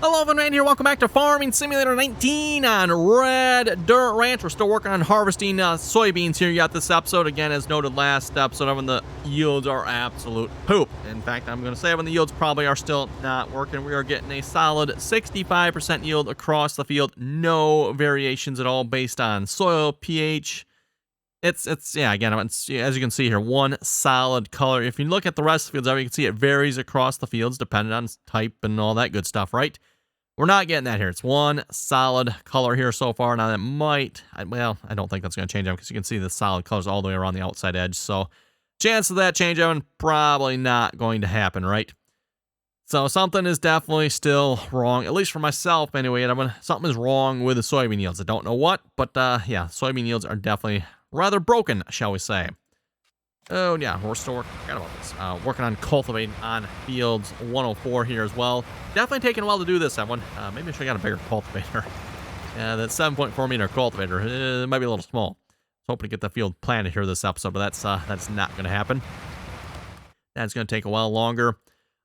Hello, everyone, here. Welcome back to Farming Simulator 19 on Red Dirt Ranch. We're still working on harvesting soybeans here yet this episode. Again, as noted last episode, when the yields are absolute poop. In fact, I'm going to say when the yields probably are still not working. We are getting a solid 65% yield across the field. No variations at all based on soil, pH. Yeah, again, as you can see here, one solid color. If you look at the rest of the fields, you can see it varies across the fields depending on type and all that good stuff, right? We're not getting that here. It's one solid color here so far. Now that might, well, I don't think that's going to change because you can see the solid colors all the way around the outside edge. So chance of that change probably not going to happen, right? So something is definitely still wrong, at least for myself anyway. Something is wrong with the soybean yields. I don't know what, but yeah, soybean yields are definitely rather broken, shall we say. Oh, yeah, we're still working on cultivating on fields 104 here as well. Definitely taking a while to do this, everyone. Maybe I should have got a bigger cultivator. That 7.4 meter cultivator, it might be a little small. I was hoping to get the field planted here this episode, but that's not going to happen. That's going to take a while longer.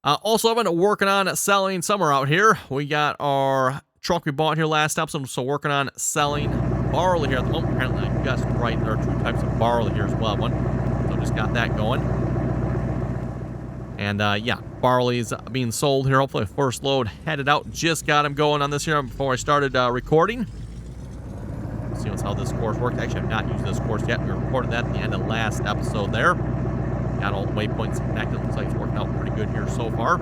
Also, I've been working on selling somewhere out here. We got our truck we bought here last episode, so working on selling barley here at the moment. Apparently, I guessed right, there are two types of barley here as well. So just got that going. And yeah, barley is being sold here. Hopefully, first load headed out. Just got him going on this here before I started recording. See how this course works. Actually, I've not used this course yet. We recorded that at the end of last episode there. Got all the waypoints connected. Looks like it's working out pretty good here so far.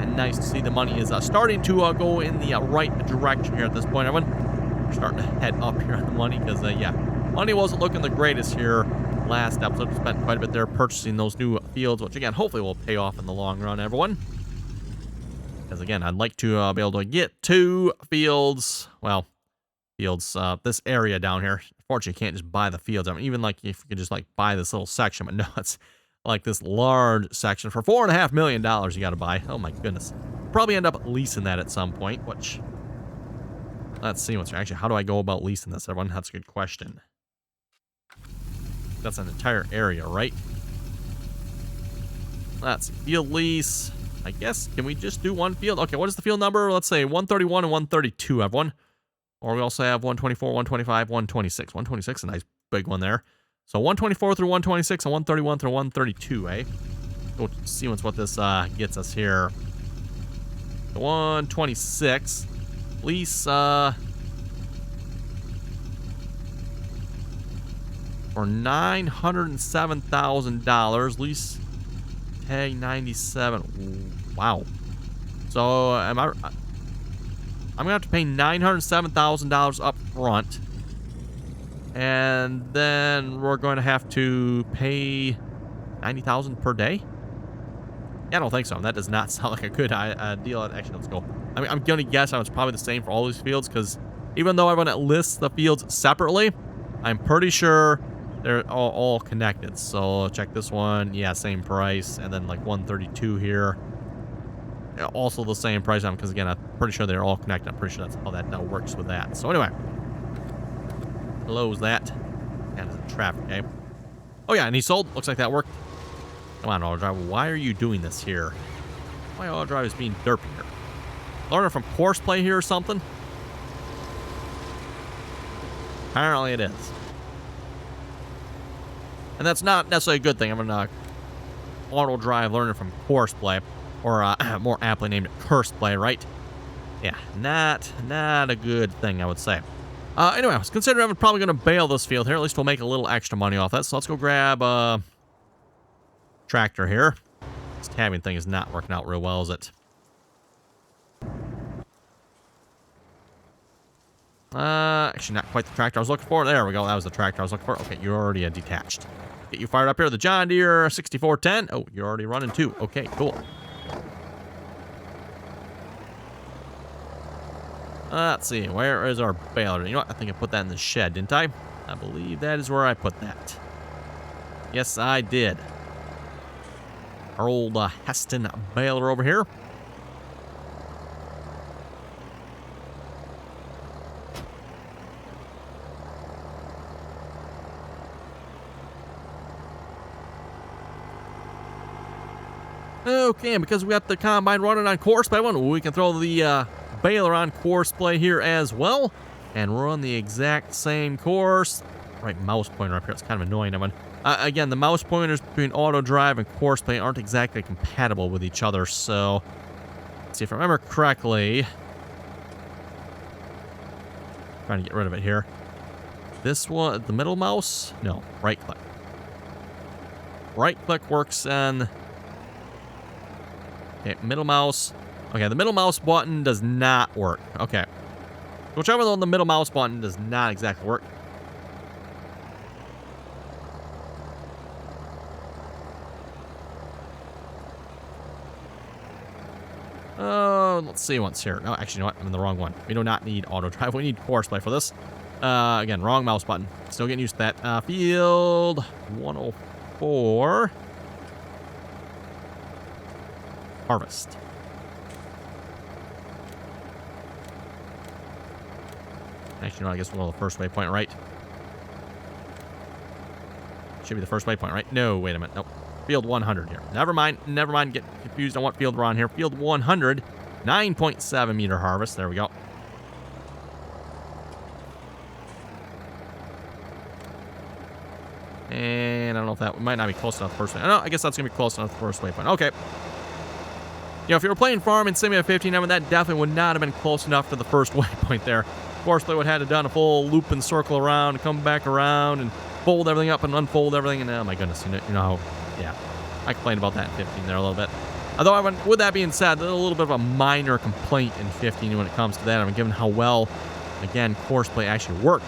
And nice to see the money is starting to go in the right direction here at this point, everyone. We're starting to head up here on the money because, yeah, money wasn't looking the greatest here last episode. Spent quite a bit there purchasing those new fields, which, again, hopefully will pay off in the long run, everyone. Because, again, I'd like to be able to get two fields, well, this area down here. Unfortunately, you can't just buy the fields. I mean, even like if you could just like buy this little section, but no, it's like this large section for $4.5 million you got to buy. Oh my goodness. Probably end up leasing that at some point, which, let's see what's actually, how do I go about leasing this, everyone? That's a good question. That's an entire area, right? Let's see, field lease. I guess, can we just do one field? Okay, what is the field number? Let's say 131 and 132, everyone. Or we also have 124, 125, 126. 126 is a nice big one there. So 124 through 126 and 131 through 132, eh? We'll see what this gets us here. 126. Lease, for $907,000. Lease tag 97. Wow. So I'm going to have to pay $907,000 up front. And then we're going to have to pay $90,000 per day? Yeah, I don't think so. That does not sound like a good deal. Actually, let's go. I mean, I'm going to guess it's probably the same for all these fields because even though everyone lists the fields separately, I'm pretty sure they're all connected. So check this one. Yeah, same price. And then like 132 here. Also the same price because again, I'm pretty sure they're all connected. I'm pretty sure that's how that now works with that. So anyway, close that. Kind of traffic, okay? Oh yeah, and he sold. Looks like that worked. Come on, auto driver. Why are you doing this here? Why auto driver is being derpy here? Learning from course play here or something? Apparently it is. And that's not necessarily a good thing. I'm gonna auto drive learning from course play. Or more aptly named curse play, right? Yeah, not a good thing, I would say. Anyway, I was considering I'm probably going to bale this field here. At least we'll make a little extra money off that. So let's go grab a tractor here. This tabbing thing is not working out real well, is it? Actually, not quite the tractor I was looking for. There we go. That was the tractor I was looking for. Okay, you're already detached. Get you fired up here. The John Deere 6410. Oh, you're already running too. Okay, cool. Let's see, where is our baler? You know what? I think I put that in the shed, didn't I? I believe that is where I put that. Yes, I did. Our old Heston baler over here. Okay, and because we got the combine running on courseplay one, we can throw the baler on courseplay here as well. And we're on the exact same course. Right mouse pointer up here. It's kind of annoying. Again, the mouse pointers between auto drive and courseplay aren't exactly compatible with each other. So, let's see if I remember correctly. Trying to get rid of it here. This one, the middle mouse? No, right click. Right click works on... Okay, middle mouse. Okay, the middle mouse button does not work. Okay. Whichever one, the middle mouse button does not exactly work. Let's see what's here. No, actually, you know what? I'm in the wrong one. We do not need auto drive. We need courseplay for this. Again, wrong mouse button. Still getting used to that. Field 104. Harvest. Actually, no, I guess we'll go to the first waypoint, right? Should be the first waypoint, right? No, wait a minute. Nope. Field 100 here. Never mind. Never mind. Get confused on what field we're on here. Field 100. 9.7 meter harvest. There we go. And I don't know if that might not be close enough the first way. No, I guess that's going to be close enough the first waypoint. Okay. You know, if you were playing Farming Simulator 15, I mean, that definitely would not have been close enough to the first waypoint there. Of course, they would have had to done a full loop and circle around and come back around and fold everything up and unfold everything. And oh my goodness, you know how, yeah. I complained about that in 15 there a little bit. Although, with that being said, there's a little bit of a minor complaint in 15 when it comes to that. I mean, given how well, again, courseplay actually worked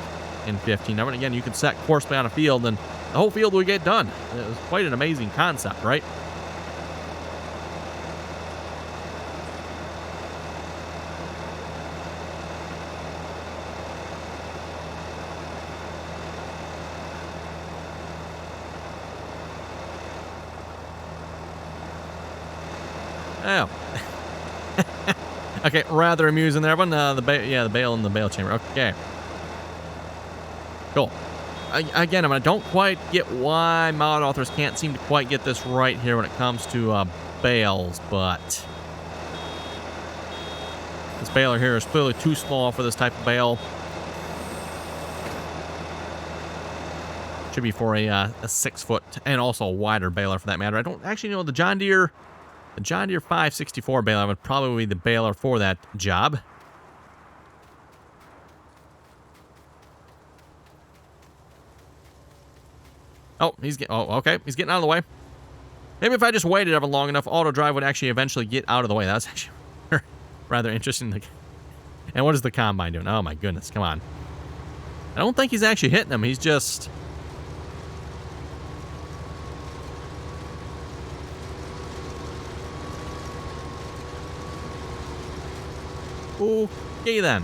in 15. I mean, again, you could set courseplay on a field and the whole field would get done. It was quite an amazing concept, right? Oh. Okay, rather amusing there, but the Bale in the Bale chamber. Okay. Cool. Again, I mean, I don't quite get why mod authors can't seem to quite get this right here when it comes to bales, but this baler here is clearly too small for this type of bale. Should be for a 6 foot and also a wider baler for that matter. I don't actually know the John Deere 564 baler would probably be the baler for that job. Oh, okay. He's getting out of the way. Maybe if I just waited ever long enough, auto drive would actually eventually get out of the way. That's actually rather interesting. And what is the combine doing? Oh my goodness, come on. I don't think he's actually hitting him. He's just... Okay, then.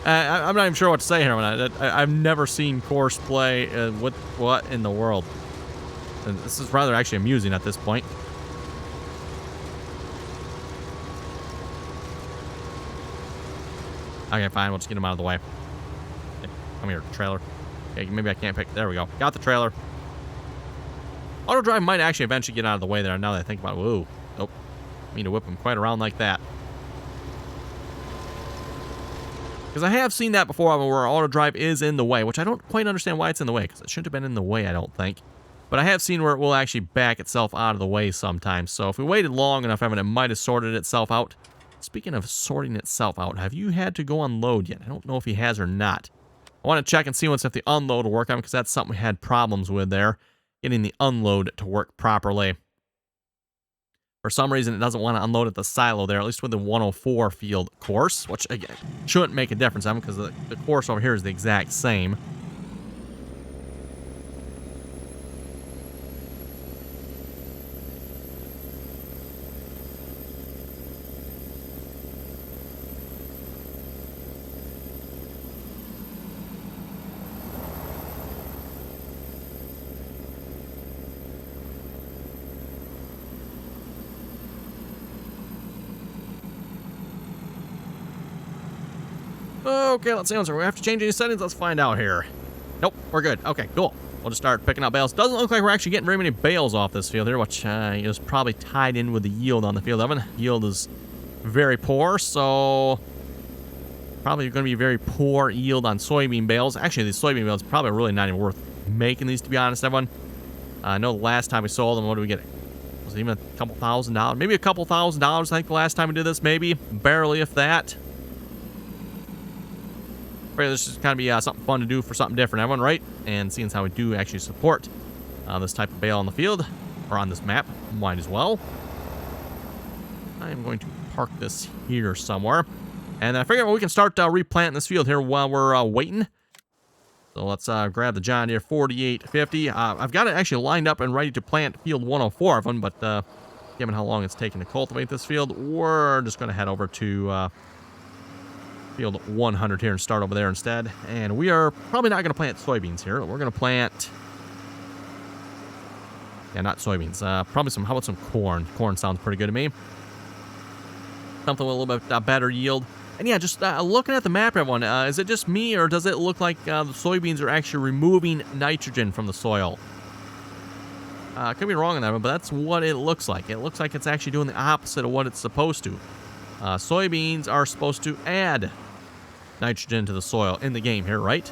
I'm not even sure what to say here. I've never seen courseplay with what in the world. And this is rather actually amusing at this point. Okay, fine. We'll just get him out of the way. Okay, come here, trailer. Okay, maybe I can't pick. There we go. Got the trailer. Auto drive might actually eventually get out of the way there now that I think about it. Whoa. Nope. I mean to whip him quite around like that. Because I have seen that before where auto drive is in the way, which I don't quite understand why it's in the way, because it shouldn't have been in the way, I don't think. But I have seen where it will actually back itself out of the way sometimes. So if we waited long enough, it might have sorted itself out. Speaking of sorting itself out, have you had to go unload yet? I don't know if he has or not. I want to check and see once if the unload will work on him, because that's something we had problems with there. Getting the unload to work properly. For some reason, it doesn't want to unload at the silo there, at least with the 104 field course, which, again, shouldn't make a difference, because the course over here is the exact same. Okay, let's see. So we have to change any settings. Let's find out here. Nope, we're good. Okay, cool. we'll just start picking up bales. Doesn't look like we're actually getting very many bales off this field here, which is probably tied in with the yield on the field, Evan. Yield is very poor, so probably going to be very poor yield on soybean bales. Actually, these soybean bales probably really not even worth making these, to be honest, everyone. I know the last time we sold them, what did we get? Was it even a couple $1,000? Maybe a couple $1,000, I think, the last time we did this, maybe. Barely, if that. But this is kind of be something fun to do for something different, everyone, right? And seeing as how we do actually support this type of bale on the field, or on this map, might as well. I'm going to park this here somewhere. And I figure we can start replanting this field here while we're waiting. So let's grab the John Deere 4850. I've got it actually lined up and ready to plant field 104 of them, but given how long it's taken to cultivate this field, we're just going to head over to field 100 here and start over there instead. And we are probably not going to plant soybeans here. We're going to plant... Yeah, not soybeans. Probably some... How about some corn? Corn sounds pretty good to me. Something with a little bit better yield. And yeah, just looking at the map, everyone, is it just me, or does it look like the soybeans are actually removing nitrogen from the soil? I could be wrong on that one, but that's what it looks like. It looks like it's actually doing the opposite of what it's supposed to. Soybeans are supposed to add nitrogen to the soil in the game here, right?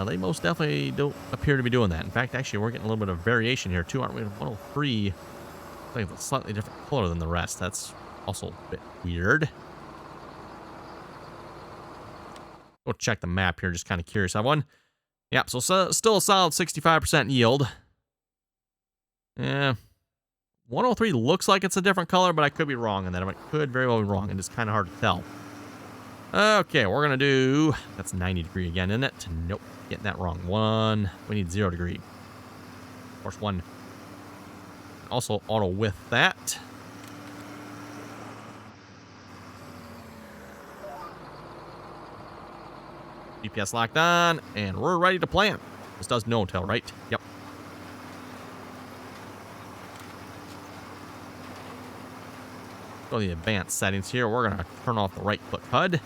They most definitely don't appear to be doing that. In fact, actually, we're getting a little bit of variation here, too, aren't we? 103, I think it's a slightly different color than the rest. That's also a bit weird. We'll check the map here, just kind of curious. I won. Yep, so still a solid 65% yield. Yeah. 103 looks like it's a different color, but I could be wrong on that. I could very well be wrong, and it's kind of hard to tell. Okay, we're going to do... That's 90 degree again, isn't it? Nope, getting that wrong. We need 0 degree. Of course, 1. Also auto with that. GPS locked on, and we're ready to plant. This does no-till, right? Yep. Go to the advanced settings here. We're going to turn off the right-click HUD.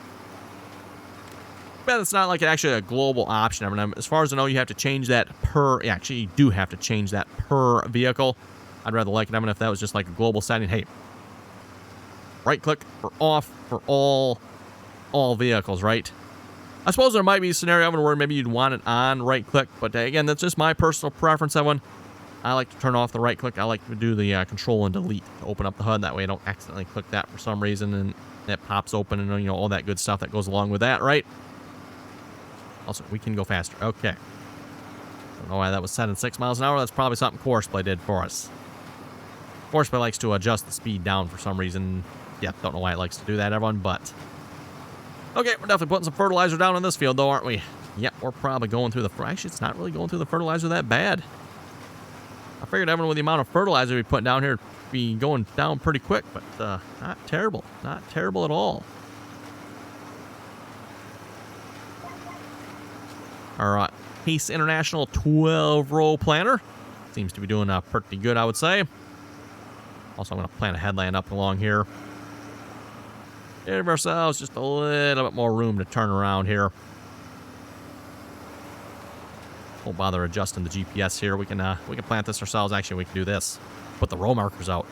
But it's not like it's actually a global option. I mean, as far as I know, you have to change that per... Actually, you do have to change that per vehicle. I'd rather like it. I mean, if that was just like a global setting, hey, right-click for off for all vehicles, right? I suppose there might be a scenario where maybe you'd want it on right-click, but again, that's just my personal preference, everyone. I like to turn off the right-click. I like to do the control and delete to open up the HUD. That way I don't accidentally click that for some reason, and it pops open and, you know, all that good stuff that goes along with that, right? Also, we can go faster. Okay. Don't know why that was set at 6 miles an hour. That's probably something Courseplay did for us. Courseplay likes to adjust the speed down for some reason. Yeah, don't know why it likes to do that, everyone, but... Okay, we're definitely putting some fertilizer down in this field, though, aren't we? Yep, we're probably going through the... Actually, it's not really going through the fertilizer that bad. I figured everyone with the amount of fertilizer we put down here would be going down pretty quick, but not terrible. Not terrible at all. Our Pace International 12-row planter seems to be doing pretty good, I would say. Also, I'm going to plant a headland up along here. Give ourselves just a little bit more room to turn around here. Won't bother adjusting the GPS here. We can plant this ourselves. Actually, we can do this. Put the row markers out.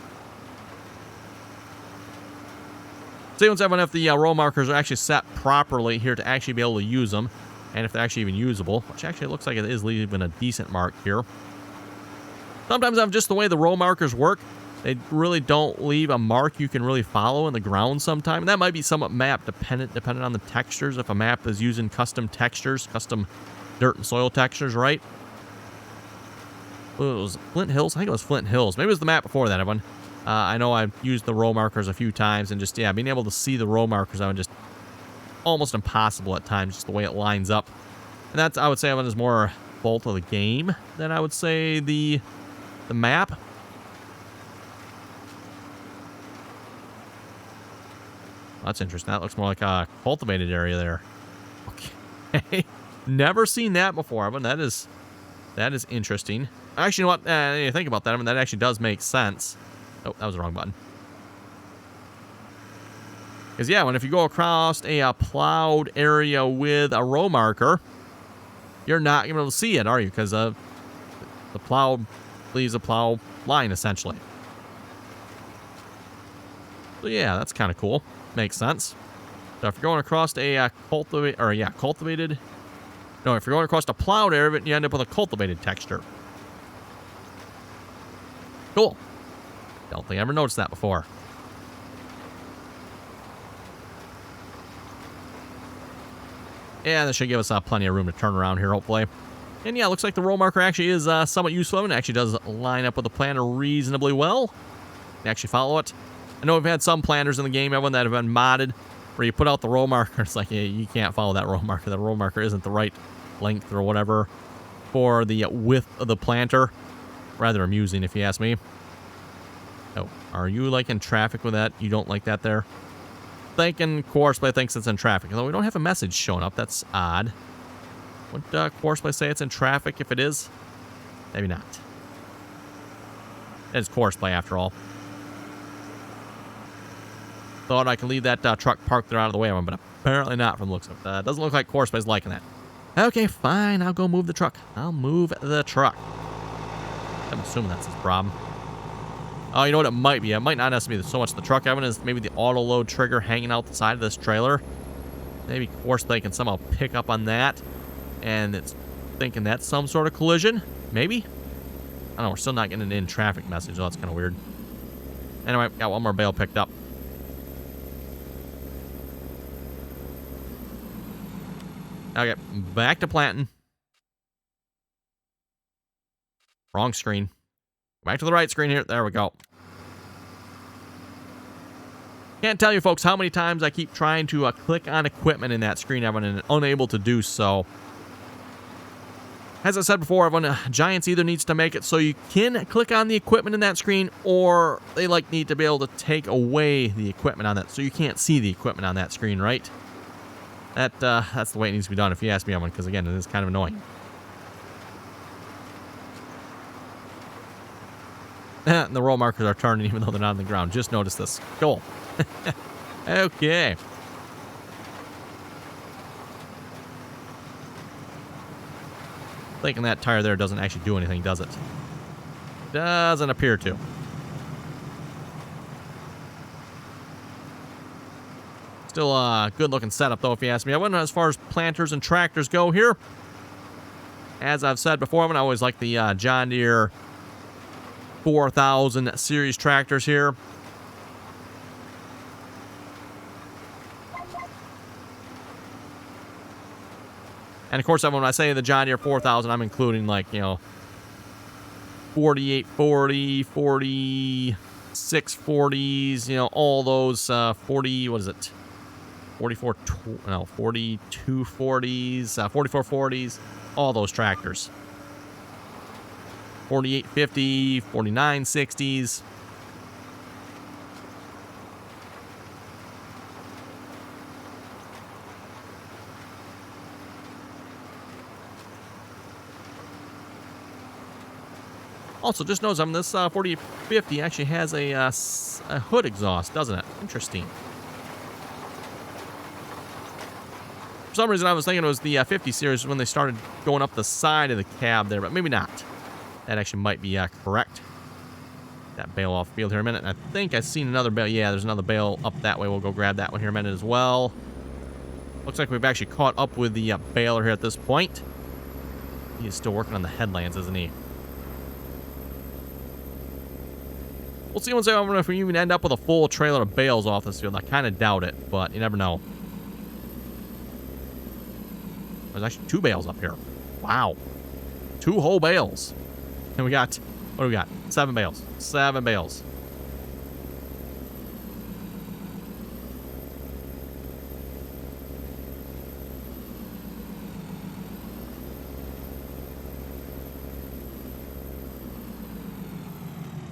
See once everyone if the row markers are actually set properly here to actually be able to use them, and if they're actually even usable, which actually looks like it is leaving a decent mark here. Sometimes I'm just the way the row markers work. They really don't leave a mark you can really follow in the ground sometime. And that might be somewhat map dependent, depending on the textures. If a map is using custom textures, custom dirt and soil textures, right? Well, it was Flint Hills. I think it was Flint Hills. Maybe it was the map before that, everyone. I know I've used the row markers a few times, and just, yeah, being able to see the row markers, I would just almost impossible at times, just the way it lines up. And that's, I would say, is more fault of the game than I would say the map. That's interesting. That looks more like a cultivated area there. Okay. Never seen that before, but that is interesting. Actually, you know what? You think about that. I mean, that actually does make sense. Oh, that was the wrong button. Because, yeah, if you go across a plowed area with a row marker, you're not going to be able to see it, are you? Because the plow leaves a plow line, essentially. So yeah, that's kind of cool. Makes sense. So if you're going across a cultivated... No, if you're going across a plowed area, you end up with a cultivated texture. Cool. Don't think I ever noticed that before. Yeah, this should give us plenty of room to turn around here, hopefully. And yeah, looks like the roll marker actually is somewhat useful, and it actually does line up with the planter reasonably well. You actually follow it. I know we've had some planters in the game, everyone that have been modded, where you put out the roll marker, it's like, hey, you can't follow that roll marker. That roll marker isn't the right length or whatever for the width of the planter. Rather amusing, if you ask me. Oh, are you like in traffic with that? You don't like that there? Thinking Courseplay thinks it's in traffic, although we don't have a message showing up. That's odd. Would Courseplay say it's in traffic if it is? Maybe not. It's Courseplay after all. Thought I could leave that truck parked there out of the way of him, but apparently not from the looks of it. Doesn't look like Coursplay's liking that. Okay, fine. I'll go move the truck. I'll move the truck. I'm assuming that's his problem. Oh, you know what it might be? It might not necessarily be so much the truck having is maybe the auto load trigger hanging out the side of this trailer. Maybe Courseplay can somehow pick up on that, and it's thinking that's some sort of collision. Maybe? I don't know. We're still not getting an in-traffic message, though. That's kind of weird. Anyway, got one more bale picked up. Okay, back to planting. Wrong screen. Back to the right screen here. There we go. Can't tell you, folks, how many times I keep trying to click on equipment in that screen, everyone, and unable to do so. As I said before, everyone, Giants either needs to make it so you can click on the equipment in that screen, or they need to be able to take away the equipment on that, so you can't see the equipment on that screen, right? That's the way it needs to be done, if you ask me, everyone, because again, it is kind of annoying. The roll markers are turning even though they're not on the ground. Just notice this. Cool. Okay. Thinking that tire there doesn't actually do anything, does it? Doesn't appear to. Still a good-looking setup, though, if you ask me. I wonder as far as planters and tractors go here. As I've said before, I always like the John Deere 4000 series tractors here. And of course, when I say the John Deere 4000, I'm including 4840, 4640s, all those 4240s, 4440s, all those tractors. 4850, 4960s. Also, just notice this 4850 actually has a hood exhaust, doesn't it? Interesting. For some reason, I was thinking it was the 50 series when they started going up the side of the cab there, but maybe not. That actually might be correct. That bale off field here in a minute. And I think I've seen another bale. Yeah, there's another bale up that way. We'll go grab that one here in a minute as well. Looks like we've actually caught up with the baler here at this point. He's still working on the headlands, isn't he? We'll see if we even end up with a full trailer of bales off this field. I kind of doubt it, but you never know. There's actually 2 bales up here. Wow. 2 whole bales. And we got, what do we got? 7 bales. 7 bales.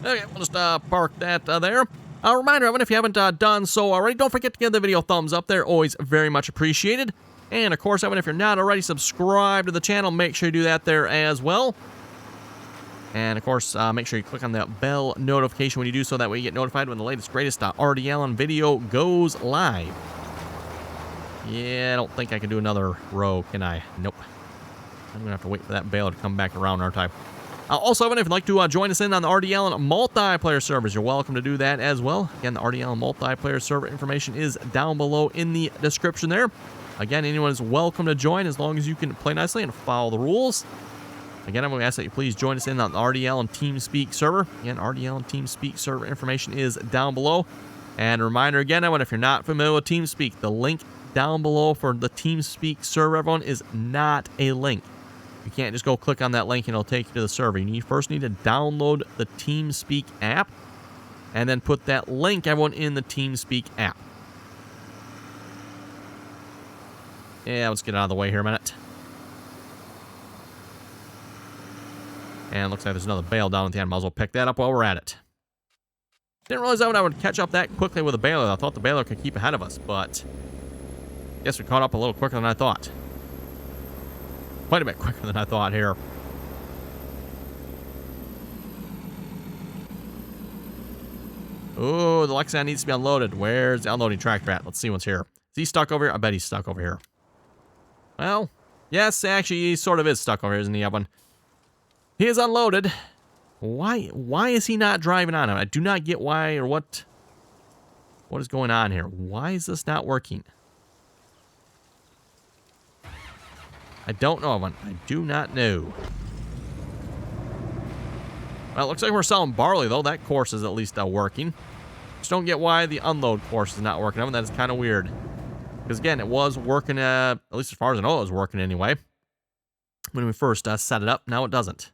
Okay, we'll just park that there. A reminder, everyone, if you haven't done so already, don't forget to give the video a thumbs up there. Always very much appreciated. And, of course, everyone, if you're not already subscribed to the channel, make sure you do that there as well. And, of course, make sure you click on that bell notification when you do so. That way you get notified when the latest, greatest RDAllen video goes live. Yeah, I don't think I can do another row, can I? Nope. I'm going to have to wait for that Bale to come back around, aren't I? Also, if you'd like to join us in on the RDAllen multiplayer servers, you're welcome to do that as well. Again, the RDAllen multiplayer server information is down below in the description there. Again, anyone is welcome to join as long as you can play nicely and follow the rules. Again, I'm going to ask that you please join us in on the RDAllen TeamSpeak server. Again, RDAllen TeamSpeak server information is down below. And a reminder again, everyone, if you're not familiar with TeamSpeak, the link down below for the TeamSpeak server, everyone, is not a link. You can't just go click on that link and it'll take you to the server. You first need to download the TeamSpeak app and then put that link, everyone, in the TeamSpeak app. Yeah, let's get out of the way here a minute. And looks like there's another Bale down at the end. Might as well pick that up while we're at it. Didn't realize I would catch up that quickly with the Baler. I thought the Baler could keep ahead of us, but I guess we caught up a little quicker than I thought. Quite a bit quicker than I thought here. Oh, the Lexan needs to be unloaded. Where's the unloading tractor at? Let's see what's here. Is he stuck over here? I bet he's stuck over here. Well, yes, actually, he sort of is stuck over here, isn't he, Evan? He is unloaded. Why is he not driving on it? I do not get why or what is going on here. Why is this not working? I don't know, Evan. I do not know. Well, it looks like we're selling barley, though. That course is at least working. Just don't get why the unload course is not working. Evan, that is kind of weird. Because, again, it was working, at least as far as I know, it was working anyway. When we first set it up, now it doesn't.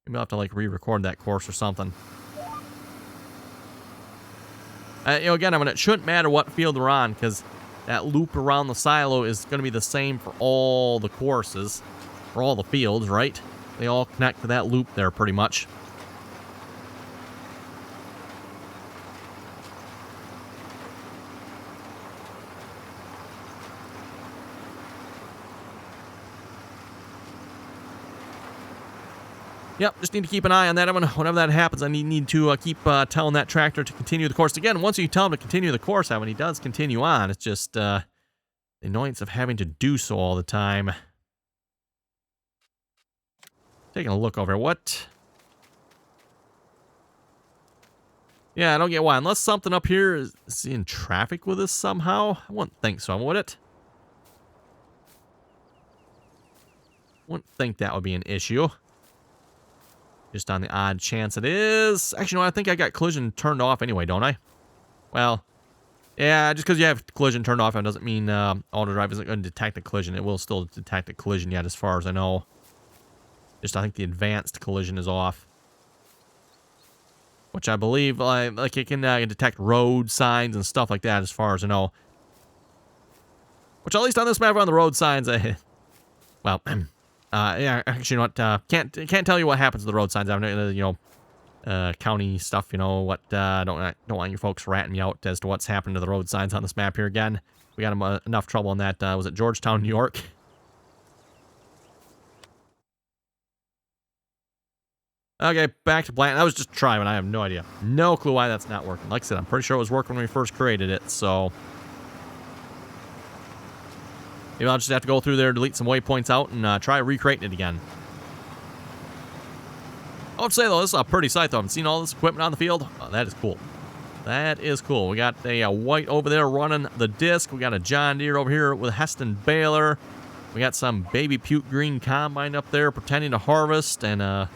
Maybe I'll have to, like, re-record that course or something. Again, I mean, it shouldn't matter what field we're on, because that loop around the silo is going to be the same for all the courses, for all the fields, right? They all connect to that loop there, pretty much. Yep, just need to keep an eye on that. Whenever that happens, I need to keep telling that tractor to continue the course. Again, once you tell him to continue the course, when he does continue on, it's just the annoyance of having to do so all the time. Taking a look over here. What? Yeah, I don't get why. Unless something up here is in traffic with us somehow. I wouldn't think so, would it? Wouldn't think that would be an issue. Just on the odd chance it is. Actually, no, I think I got collision turned off anyway, don't I? Well, yeah, just because you have collision turned off, it doesn't mean auto drive isn't going to detect a collision. It will still detect a collision yet, as far as I know. Just, I think the advanced collision is off. Which I believe, like it can detect road signs and stuff like that, as far as I know. Which, at least on this map, on the road signs, well, yeah, actually, you know what? Can't tell you what happens to the road signs. I mean, county stuff. You know what? Don't want you folks ratting me out as to what's happened to the road signs on this map here again. We got enough trouble on that. Was it Georgetown, New York? Okay, back to Blanton. I was just trying, I have no idea. No clue why that's not working. Like I said, I'm pretty sure it was working when we first created it, so maybe I'll just have to go through there, delete some waypoints out, and try recreating it again. I would say, though, this is a pretty sight, though. I've seen all this equipment on the field. Oh, that is cool. That is cool. We got a white over there running the disc. We got a John Deere over here with a Heston baler. We got some baby puke green combine up there pretending to harvest, and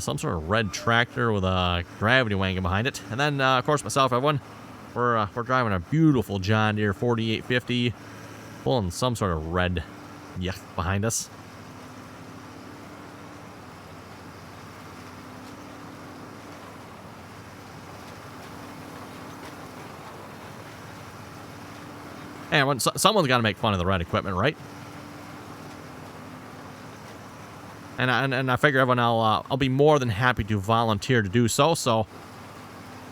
some sort of red tractor with a gravity wagon behind it. And then, of course, myself, everyone, we're driving a beautiful John Deere 4850. Pulling some sort of red yuck behind us. And someone's got to make fun of the red equipment, right? And I figure everyone, I'll be more than happy to volunteer to do so. So,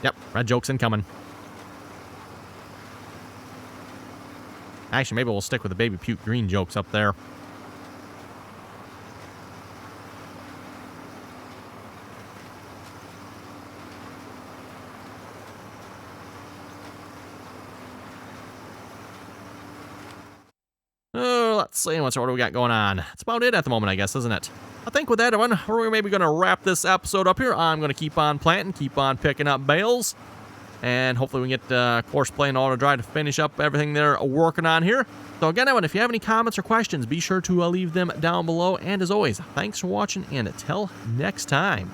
yep, red jokes incoming. Actually, maybe we'll stick with the baby puke green jokes up there. Let's see what do we got going on. That's about it at the moment, I guess, isn't it? I think with that, everyone, we're maybe going to wrap this episode up here. I'm going to keep on planting, keep on picking up bales, and hopefully we can get course play and auto dry to finish up everything they're working on here. So again, everyone, if you have any comments or questions, be sure to leave them down below. And as always, thanks for watching, and until next time.